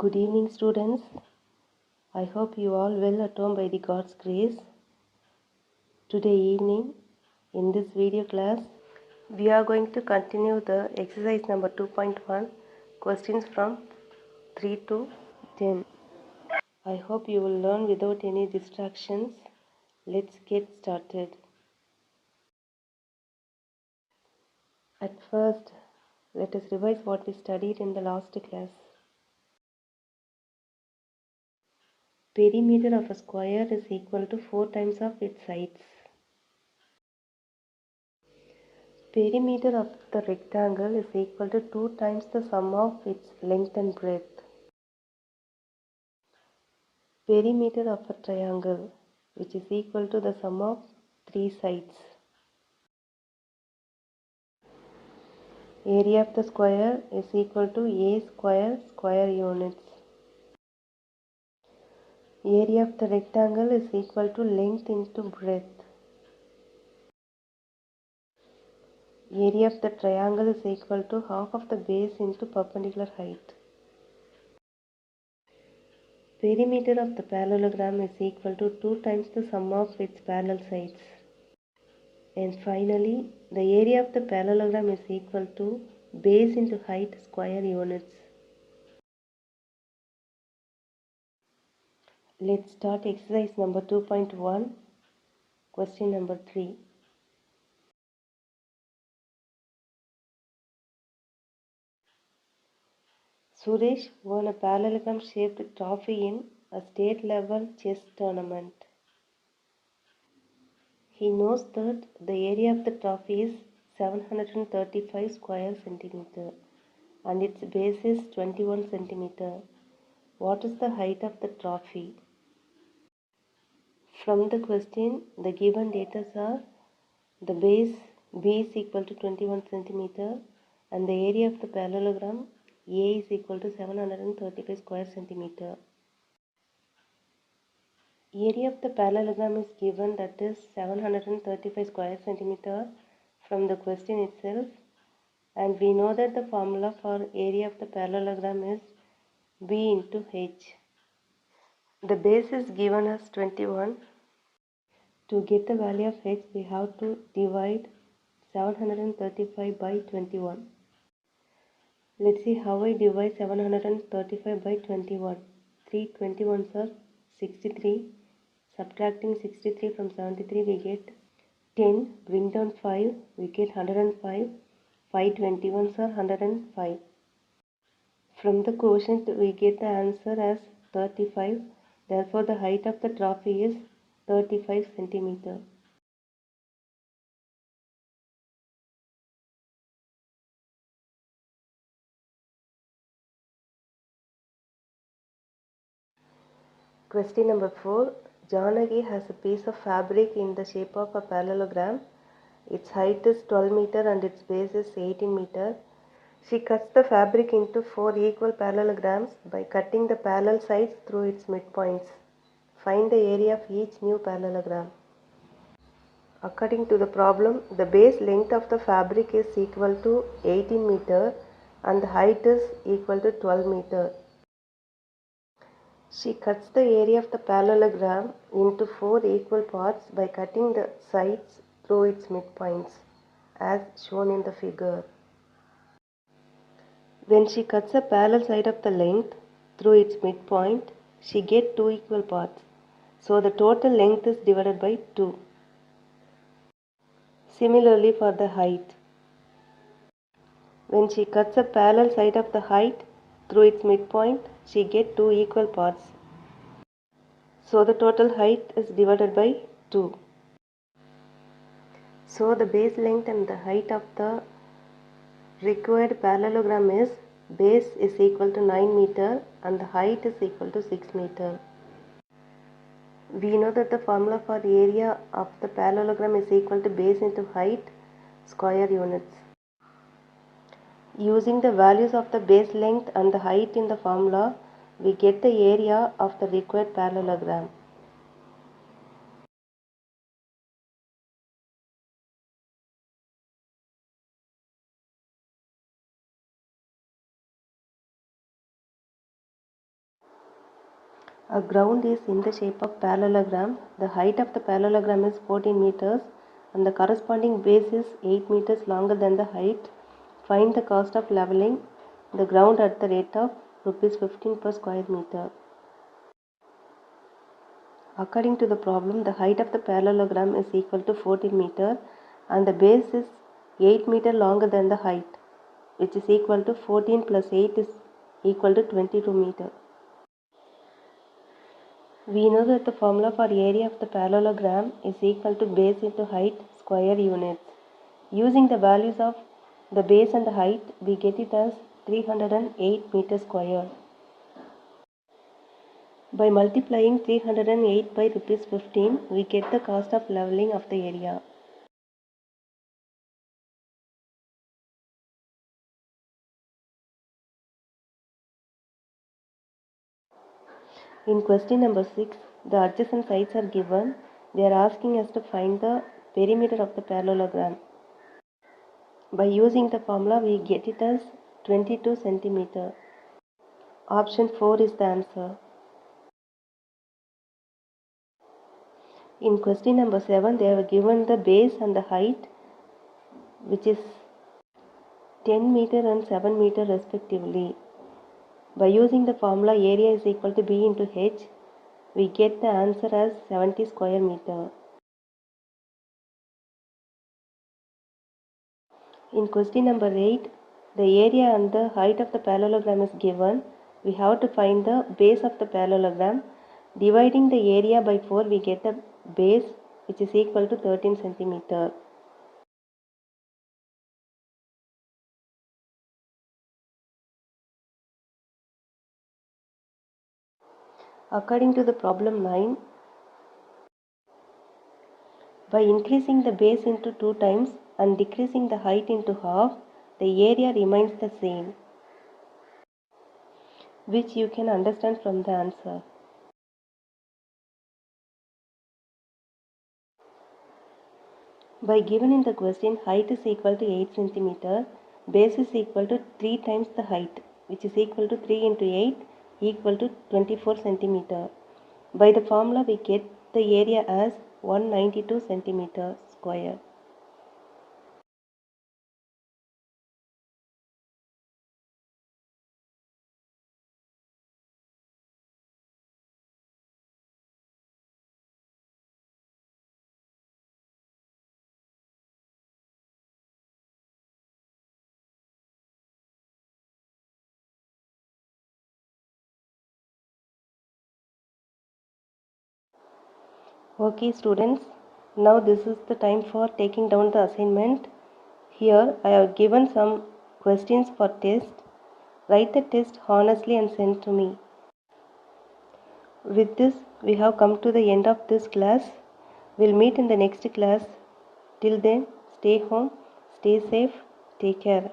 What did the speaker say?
Good evening, students. I hope you all well at home by the God's grace. Today evening, in this video class, we are going to continue the exercise number 2.1, questions from 3 to 10. I hope you will learn without any distractions. Let's get started. At first, let us revise what we studied in the last class. Perimeter of a square is equal to 4 times of its sides. Perimeter of the rectangle is equal to 2 times the sum of its length and breadth. Perimeter of a triangle, which is equal to the sum of 3 sides. Area of the square is equal to a square units. Area of the rectangle is equal to length into breadth. Area of the triangle is equal to half of the base into perpendicular height. Perimeter of the parallelogram is equal to 2 times the sum of its parallel sides. And finally, the area of the parallelogram is equal to base into height square units. Let's start exercise number 2.1, question number 3. Suresh won a parallelogram shaped trophy in a state level chess tournament. He knows that the area of the trophy is 735 square centimeter and its base is 21 centimeter. What is the height of the trophy? From the question, the given data are the base B is equal to 21 centimeter and the area of the parallelogram A is equal to 735 square centimeter. Area of the parallelogram is given, that is 735 square centimeter from the question itself, and we know that the formula for area of the parallelogram is B into H. The base is given as 21. To get the value of H, we have to divide 735 by 21. Let's see how I divide 735 by 21. 3 21s are 63. Subtracting 63 from 73, we get 10. Bring down 5, we get 105. 5 21s are 105. From the quotient, we get the answer as 35. Therefore, the height of the trophy is 35 centimeter. Question number 4. Janaki has a piece of fabric in the shape of a parallelogram. Its height is 12 meter and its base is 18 meter. She cuts the fabric into 4 equal parallelograms by cutting the parallel sides through its midpoints. Find the area of each new parallelogram. According to the problem, the base length of the fabric is equal to 18 meter and the height is equal to 12 meter. She cuts the area of the parallelogram into 4 equal parts by cutting the sides through its midpoints, as shown in the figure. When she cuts a parallel side of the length through its midpoint, she gets 2 equal parts. So the total length is divided by 2. Similarly for the height. When she cuts a parallel side of the height through its midpoint, she gets 2 equal parts. So the total height is divided by 2. So the base length and the height of the required parallelogram is base is equal to 9 meter and the height is equal to 6 meter. We know that the formula for area of the parallelogram is equal to base into height square units. Using the values of the base length and the height in the formula, we get the area of the required parallelogram. A ground is in the shape of parallelogram. The height of the parallelogram is 14 meters and the corresponding base is 8 meters longer than the height. Find the cost of leveling the ground at the rate of ₹15 per square meter. According to the problem, the height of the parallelogram is equal to 14 meter and the base is 8 meter longer than the height, which is equal to 14 plus 8 is equal to 22 meter. We know that the formula for area of the parallelogram is equal to base into height square units. Using the values of the base and the height, we get it as 308 meters square. By multiplying 308 by ₹15, we get the cost of leveling of the area. In question number 6, the adjacent sides are given. They are asking us to find the perimeter of the parallelogram. By using the formula, we get it as 22 centimeter. Option 4 is the answer. In question number 7, they have given the base and the height, which is 10 meter and 7 meter respectively. By using the formula area is equal to B into H, we get the answer as 70 square meter. In question number 8, the area and the height of the parallelogram is given. We have to find the base of the parallelogram. Dividing the area by 4, we get the base, which is equal to 13 centimeter. According to the problem 9, by increasing the base into 2 times and decreasing the height into half, the area remains the same, which you can understand from the answer. By given in the question, height is equal to 8 centimeter, base is equal to 3 times the height, which is equal to 3 into 8 equal to 24 centimeter. By the formula, we get the area as 192 centimeter square. Okay students, now this is the time for taking down the assignment. Here I have given some questions for test. Write the test honestly and send to me. With this, we have come to the end of this class. We'll meet in the next class. Till then, stay home, stay safe, take care.